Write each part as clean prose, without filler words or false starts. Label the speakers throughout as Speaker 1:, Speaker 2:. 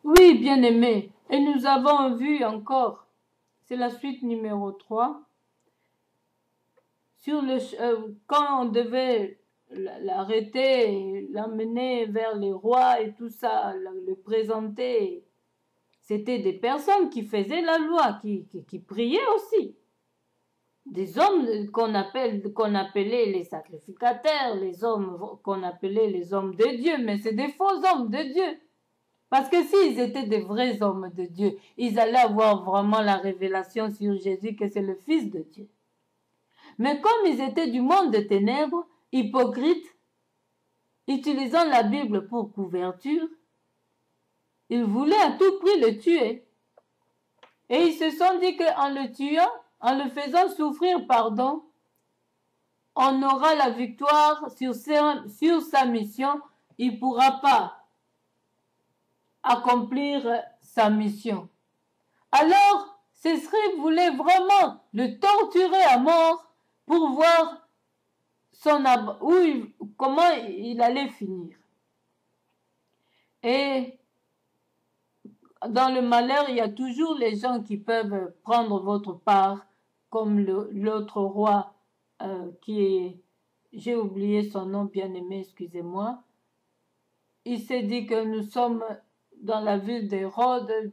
Speaker 1: Oui, bien-aimé. Et nous avons vu encore, c'est la suite numéro 3, sur quand on devait l'arrêter, l'emmener vers les rois et tout ça, le présenter. C'était des personnes qui faisaient la loi, qui priaient aussi. Des hommes qu'on appelait les sacrificateurs, les hommes qu'on appelait les hommes de Dieu, mais c'est des faux hommes de Dieu. Parce que s'ils étaient des vrais hommes de Dieu, ils allaient avoir vraiment la révélation sur Jésus que c'est le Fils de Dieu. Mais comme ils étaient du monde de ténèbres, hypocrites, utilisant la Bible pour couverture, ils voulaient à tout prix le tuer. Et ils se sont dit qu'en le tuant, en le faisant souffrir, on aura la victoire sur sa mission. Il ne pourra pas accomplir sa mission. Alors, ces scribes voulaient vraiment le torturer à mort pour voir comment il allait finir. Et dans le malheur, il y a toujours les gens qui peuvent prendre votre part, comme l'autre roi j'ai oublié son nom, bien-aimé, excusez-moi. Il s'est dit que nous sommes dans la ville d'Hérode,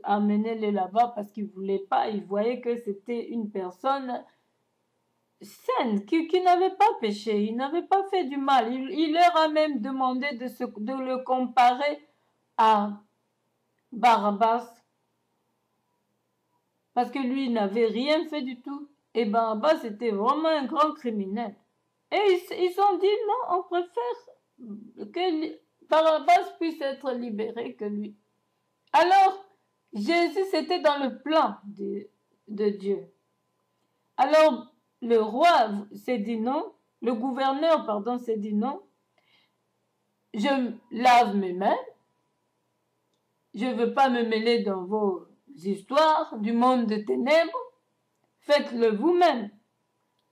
Speaker 1: amenez-les là-bas parce qu'il ne voulait pas, il voyait que c'était une personne saine, qui n'avait pas péché, il n'avait pas fait du mal. Il leur a même demandé de le comparer à Barabbas, parce que lui n'avait rien fait du tout. Et Barabbas était vraiment un grand criminel. Et ils ont dit non, on préfère que Barabbas puisse être libéré que lui. Alors, Jésus, c'était dans le plan de Dieu. Alors, le roi s'est dit non, le gouverneur, pardon, s'est dit non. Je lave mes mains, je ne veux pas me mêler dans vos histoires du monde de ténèbres, faites-le vous-même.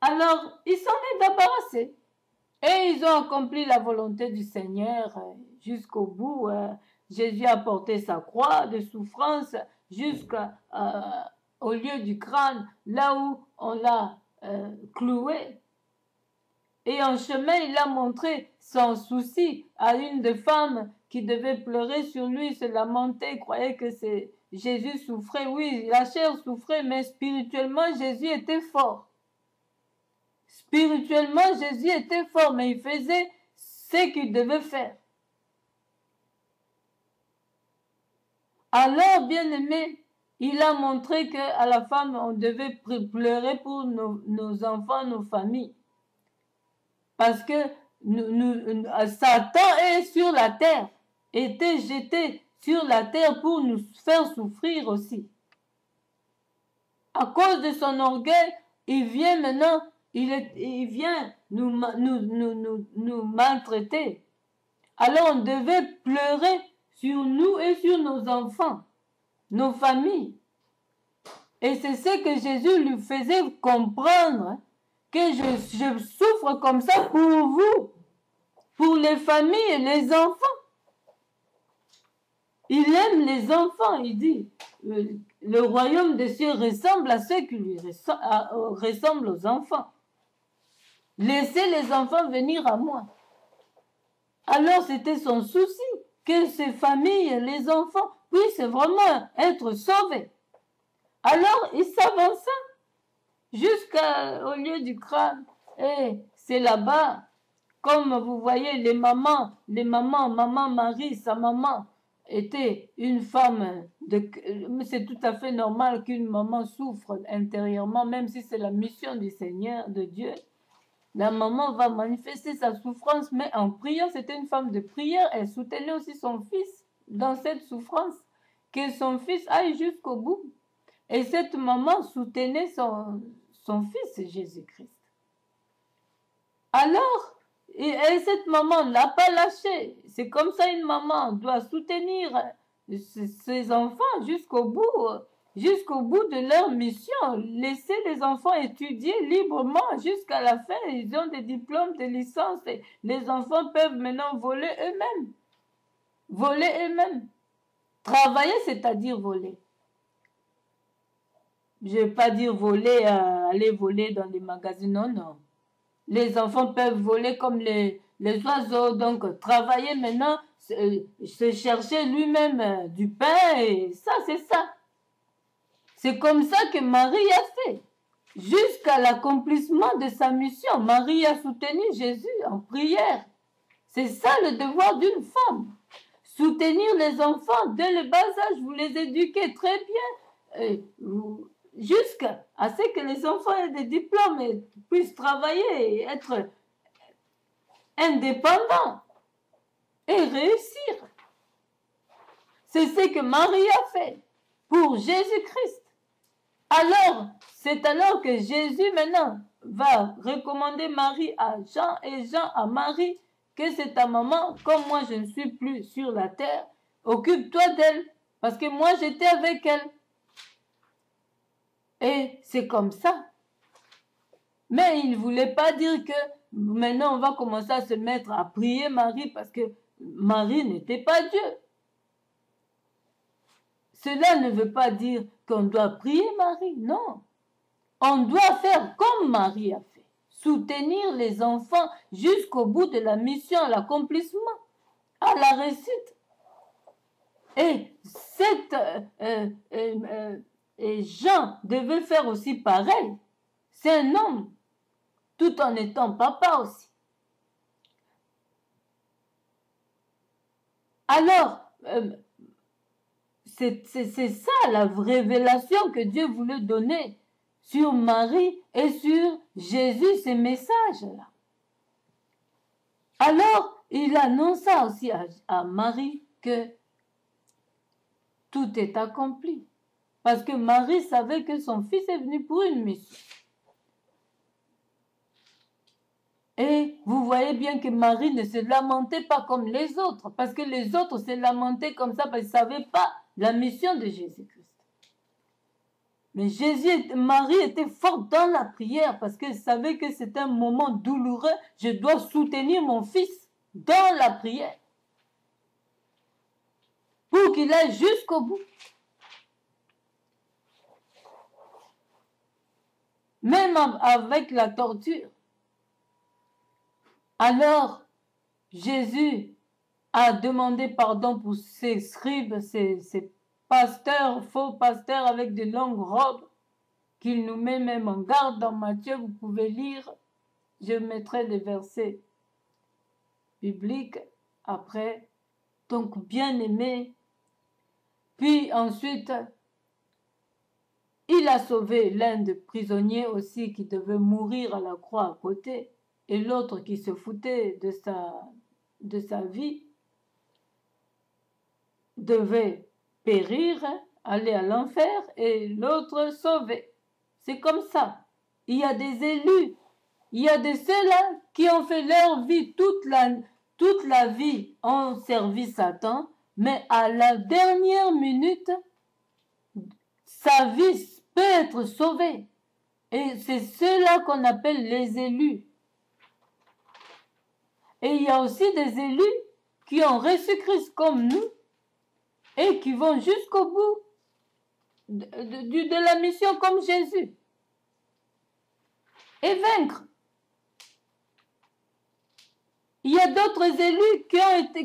Speaker 1: Alors, il s'en est débarrassé. Et ils ont accompli la volonté du Seigneur jusqu'au bout. Jésus a porté sa croix de souffrance jusqu'au lieu du crâne, là où on l'a cloué. Et en chemin, il a montré son souci à une des femmes qui devait pleurer sur lui, se lamenter, croyait que Jésus souffrait. Oui, la chair souffrait, mais spirituellement, Jésus était fort. Spirituellement, Jésus était fort, mais il faisait ce qu'il devait faire. Alors, bien-aimé, il a montré qu'à la femme, on devait pleurer pour nos enfants, nos familles. Parce que Satan est sur la terre, était jeté sur la terre pour nous faire souffrir aussi. À cause de son orgueil, il vient maintenant, il vient nous maltraiter. Alors on devait pleurer sur nous et sur nos enfants, nos familles. Et c'est ce que Jésus lui faisait comprendre, que je souffre comme ça pour vous, pour les familles et les enfants. Il aime les enfants, il dit. Le royaume des cieux ressemble à ceux qui lui ressemblent aux enfants. Laissez les enfants venir à moi. Alors c'était son souci que ces familles, les enfants, puissent vraiment être sauvés. Alors il s'avança jusqu'au lieu du crâne. Et c'est là-bas, comme vous voyez, maman Marie, sa maman, était une femme c'est tout à fait normal qu'une maman souffre intérieurement, même si c'est la mission du Seigneur, de Dieu. La maman va manifester sa souffrance, mais en priant, c'était une femme de prière. Elle soutenait aussi son fils dans cette souffrance, que son fils aille jusqu'au bout. Et cette maman soutenait son fils Jésus-Christ. Alors, et cette maman n'a pas lâché. C'est comme ça une maman doit soutenir ses enfants jusqu'au bout de leur mission. Laisser les enfants étudier librement jusqu'à la fin. Ils ont des diplômes de licence et les enfants peuvent maintenant voler eux-mêmes. Travailler, c'est-à-dire voler. Je ne vais pas dire voler, aller voler dans les magasins, non, non. Les enfants peuvent voler comme les oiseaux. Donc, travailler maintenant, se chercher lui-même du pain, et ça, c'est ça. C'est comme ça que Marie a fait. Jusqu'à l'accomplissement de sa mission, Marie a soutenu Jésus en prière. C'est ça le devoir d'une femme. Soutenir les enfants dès le bas âge, vous les éduquez très bien, jusqu'à ce que les enfants aient des diplômes et puissent travailler et être indépendants et réussir. C'est ce que Marie a fait pour Jésus-Christ. Alors, c'est alors que Jésus maintenant va recommander Marie à Jean et Jean à Marie, que c'est ta maman, comme moi je ne suis plus sur la terre, occupe-toi d'elle, parce que moi j'étais avec elle. Et c'est comme ça. Mais il ne voulait pas dire que maintenant on va commencer à se mettre à prier Marie, parce que Marie n'était pas Dieu. Cela ne veut pas dire qu'on doit prier Marie, non. On doit faire comme Marie a fait. Soutenir les enfants jusqu'au bout de la mission, à l'accomplissement, à la réussite. Et Jean devait faire aussi pareil. C'est un homme, tout en étant papa aussi. Alors, c'est ça la révélation que Dieu voulait donner sur Marie et sur Jésus, ces messages-là. Alors, il annonça aussi à Marie que tout est accompli. Parce que Marie savait que son fils est venu pour une mission. Et vous voyez bien que Marie ne se lamentait pas comme les autres, parce que les autres se lamentaient comme ça, parce qu'ils ne savaient pas la mission de Jésus-Christ. Mais Marie était forte dans la prière, parce qu'elle savait que c'est un moment douloureux. Je dois soutenir mon fils dans la prière, pour qu'il aille jusqu'au bout. Même avec la torture. Alors, Jésus a demandé pardon pour ces scribes, ces pasteurs, faux pasteurs avec de longues robes, qu'il nous met même en garde dans Matthieu. Vous pouvez lire, je mettrai les versets bibliques après. Donc, bien aimé. Puis ensuite, il a sauvé l'un des prisonniers aussi qui devait mourir à la croix à côté, et l'autre qui se foutait de sa vie devait périr, aller à l'enfer, et l'autre sauvé. C'est comme ça. Il y a des élus, il y a de ceux-là qui ont fait leur vie, toute la vie ont servi Satan, mais à la dernière minute, sa vie peut être sauvée. Et c'est ceux-là qu'on appelle les élus. Et il y a aussi des élus qui ont reçu Christ comme nous et qui vont jusqu'au bout de la mission comme Jésus. Et vaincre. Il y a d'autres élus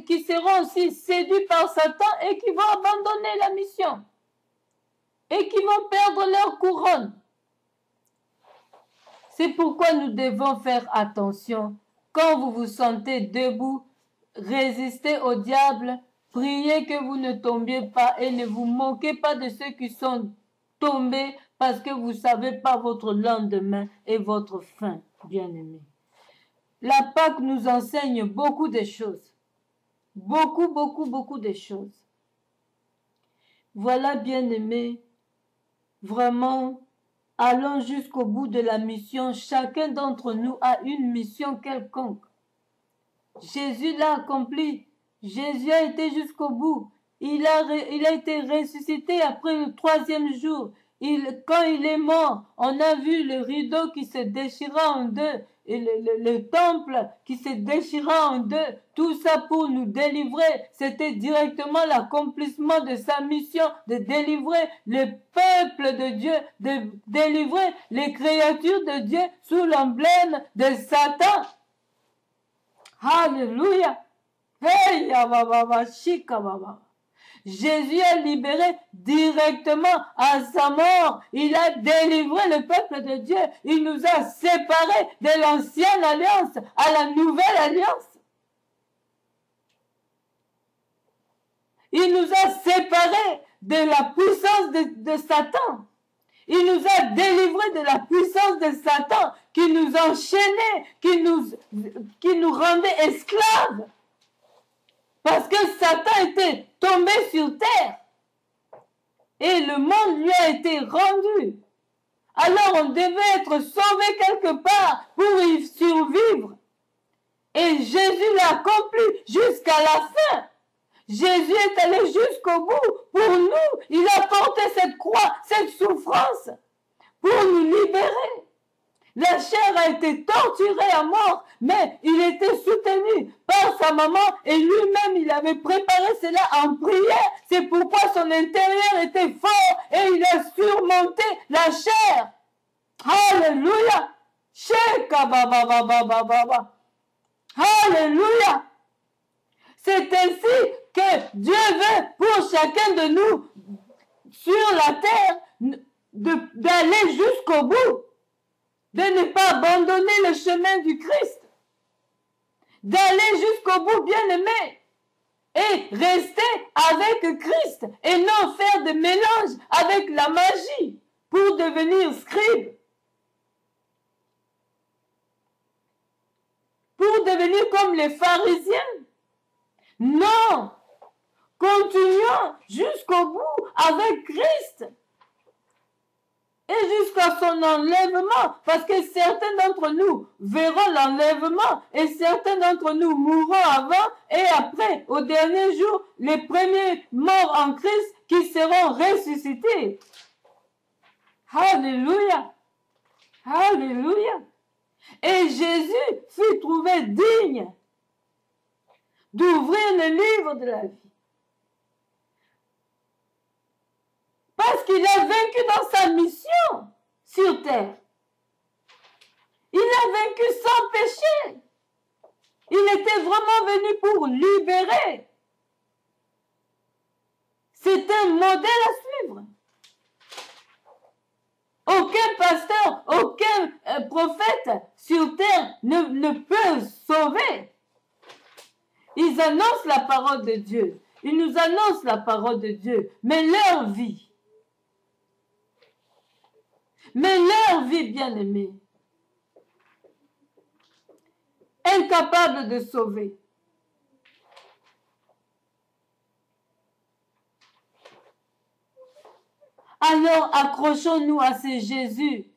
Speaker 1: qui seront aussi séduits par Satan et qui vont abandonner la mission. Et qui vont perdre leur couronne. C'est pourquoi nous devons faire attention. Quand vous vous sentez debout, résistez au diable, priez que vous ne tombiez pas et ne vous moquez pas de ceux qui sont tombés parce que vous ne savez pas votre lendemain et votre fin, bien-aimés. La Pâque nous enseigne beaucoup de choses. Beaucoup, beaucoup, beaucoup de choses. Voilà, bien-aimés, vraiment, allons jusqu'au bout de la mission. Chacun d'entre nous a une mission quelconque. Jésus l'a accompli. Jésus a été jusqu'au bout. Il a été ressuscité après le 3e jour. Quand il est mort, on a vu le rideau qui se déchira en deux. le temple qui se déchira en deux, tout ça pour nous délivrer. C'était directement l'accomplissement de sa mission, de délivrer le peuple de Dieu, de délivrer les créatures de Dieu sous l'emblème de Satan. Alléluia. Hey, Jésus a libéré directement à sa mort. Il a délivré le peuple de Dieu. Il nous a séparés de l'ancienne alliance à la nouvelle alliance. Il nous a séparés de la puissance de Satan. Il nous a délivrés de la puissance de Satan qui nous enchaînait, qui nous rendait esclaves. Parce que Satan était tombé sur terre. Et le monde lui a été rendu. Alors on devait être sauvé quelque part pour y survivre. Et Jésus l'a accompli jusqu'à la fin. Jésus est allé jusqu'au bout pour nous. Il a porté cette croix, cette souffrance pour nous libérer. La chair a été torturée à mort, mais il était soutenu par sa maman et lui-même, il avait préparé cela en prière. C'est pourquoi son intérieur était fort et il a surmonté la chair. Alléluia. Alléluia. C'est ainsi que Dieu veut pour chacun de nous sur la terre d'aller jusqu'au bout. De ne pas abandonner le chemin du Christ, d'aller jusqu'au bout, bien-aimé, et rester avec Christ, et non faire de mélange avec la magie pour devenir scribe, pour devenir comme les pharisiens. Non, continuons jusqu'au bout avec Christ. Et jusqu'à son enlèvement, parce que certains d'entre nous verront l'enlèvement et certains d'entre nous mourront avant et après, au dernier jour, les premiers morts en Christ qui seront ressuscités. Alléluia. Alléluia. Et Jésus fut trouvé digne d'ouvrir le livre de la vie. Parce qu'il a vaincu dans sa mission sur terre. Il a vaincu sans péché. Il était vraiment venu pour libérer. C'est un modèle à suivre. Aucun pasteur, aucun prophète sur terre ne peut sauver. Ils annoncent la parole de Dieu. Ils nous annoncent la parole de Dieu. Mais leur vie, bien-aimée, incapable de sauver. Alors accrochons-nous à ce Jésus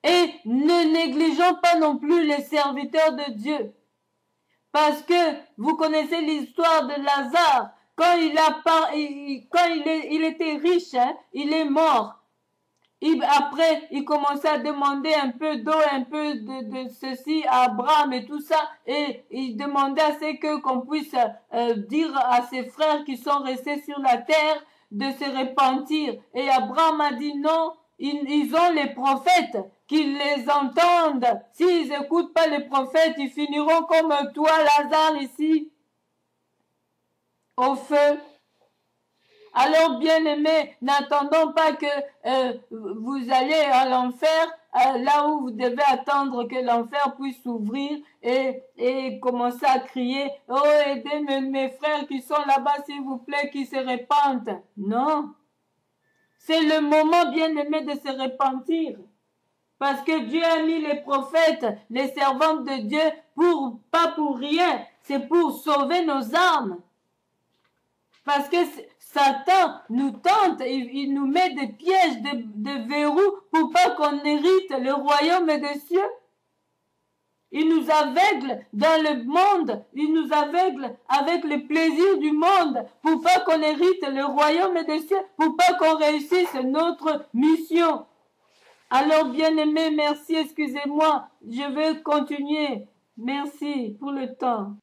Speaker 1: et ne négligeons pas non plus les serviteurs de Dieu. Parce que vous connaissez l'histoire de Lazare. Quand il était riche, hein, il est mort. Après, il commençait à demander un peu d'eau, un peu de ceci à Abraham et tout ça. Et il demandait à ce qu'on puisse dire à ses frères qui sont restés sur la terre de se repentir. Et Abraham a dit non, ils ont les prophètes, qu'ils les entendent. S'ils n'écoutent pas les prophètes, ils finiront comme toi, Lazare, ici, au feu. Alors, bien-aimés, n'attendons pas que vous allez à l'enfer, là où vous devez attendre que l'enfer puisse s'ouvrir et commencer à crier « Oh, aidez mes frères qui sont là-bas, s'il vous plaît, qui se repentent. » Non. C'est le moment, bien-aimé, de se repentir. Parce que Dieu a mis les prophètes, les servantes de Dieu, pas pour rien. C'est pour sauver nos âmes. Parce que Satan nous tente, il nous met des pièges, des verrous pour pas qu'on hérite le royaume des cieux. Il nous aveugle dans le monde, il nous aveugle avec les plaisirs du monde pour pas qu'on hérite le royaume des cieux, pour pas qu'on réussisse notre mission. Alors, bien-aimé, merci, excusez-moi. Je vais continuer. Merci pour le temps.